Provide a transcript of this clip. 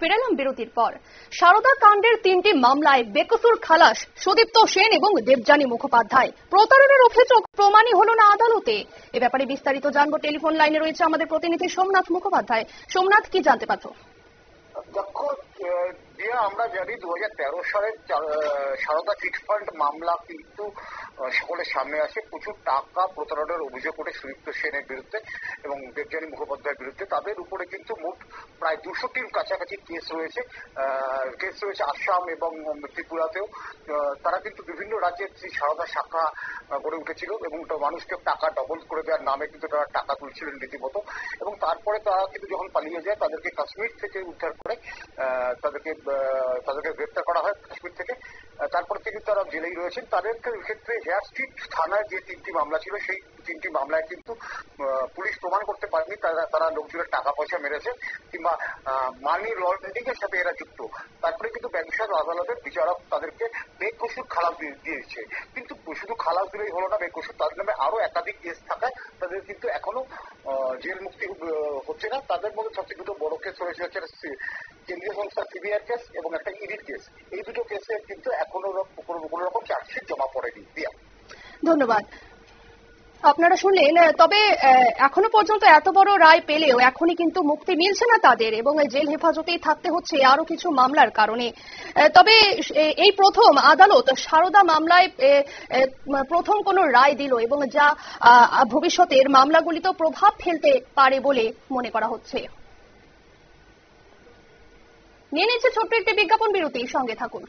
ফিরেলাম বিরতির পর। সারদা কাণ্ডের 3টি মামলায় বেকসুর খালাস সুদীপ্ত সেন এবং দেবযানী মুখোপাধ্যায়। প্রতারণার অভিযোগ প্রমাণই হলো না আদালতে। এ ব্যাপারে বিস্তারিত জানবো। টেলিফোন লাইনে রয়েছে আমাদের প্রতিনিধি সোমনাথ মুখোপাধ্যায়। সোমনাথ, কি জানতে পারছো? আমরা জানি 2013 সালের সারদা চিটফান্ড মামলা কিন্তু সকলের সামনে আসে। প্রচুর টাকা প্রতারণার অভিযোগ ওঠে সুদীপ্ত সেনের বিরুদ্ধে এবং দেবযানী মুখোপাধ্যায়ের বিরুদ্ধে। তাদের উপরে কিন্তু মোট প্রায় 200টির কাছাকাছি কেস রয়েছে আসাম এবং ত্রিপুরাতেও। তারা কিন্তু বিভিন্ন রাজ্যের সারদা শাখা গড়ে উঠেছিল এবং মানুষকে টাকা ডবল করে দেওয়ার নামে কিন্তু তারা টাকা তুলছিলেন রীতিমতো। এবং তারপরে তারা কিন্তু যখন পালিয়ে যায় তাদেরকে কাশ্মীর থেকে উদ্ধার করে তাদেরকে গ্রেপ্তার করা হয় কাশ্মীর থেকে। তারপর থেকে তারা জেলেই রয়েছেন। তাদের ক্ষেত্রে হেয়ার স্ট্রিট থানায় যে 3টি মামলা ছিল সেই 3টি মামলায় কিন্তু পুলিশ প্রমাণ করতে পারেনি তারা লোকজনের টাকা পয়সা মেরেছে কিংবা মানি লন্ডারিং এর সাথে এরা যুক্ত। তারপরে কিন্তু ব্যবসায়ী আদালতের বিচারক তাদেরকে বেকসুর খালাস দিয়েছে। কিন্তু শুধু খালাস দিলেই হলো না, বেকসুর তাদের নামে আরো একাধিক কেস থাকায় তাদের কিন্তু এখনো জেল মুক্তি হচ্ছে না। তাদের মধ্যে সবচেয়ে দুটো বড় কেস রয়েছে হচ্ছে কেন্দ্রীয় সংস্থা সিবিআই কেস এবং একটা ইডির কেস। এই দুটো কেসে কিন্তু এখনো কোনো রকম চার্জশিট জমা পড়েনি। ধন্যবাদ। আপনারা শুনলেন। তবে এখনো পর্যন্ত এত বড় রায় পেলেও এখনই কিন্তু মুক্তি মিলছে না তাদের এবং জেল হেফাজতেই থাকতে হচ্ছে আরো কিছু মামলার কারণে। তবে এই প্রথম আদালত সারদা মামলায় প্রথম কোনো রায় দিল এবং যা ভবিষ্যতের মামলাগুলিতেও প্রভাব ফেলতে পারে বলে মনে করা হচ্ছে। নিয়ে নিচ্ছে ছোট্ট একটি বিজ্ঞাপন বিরতি, সঙ্গে থাকুন।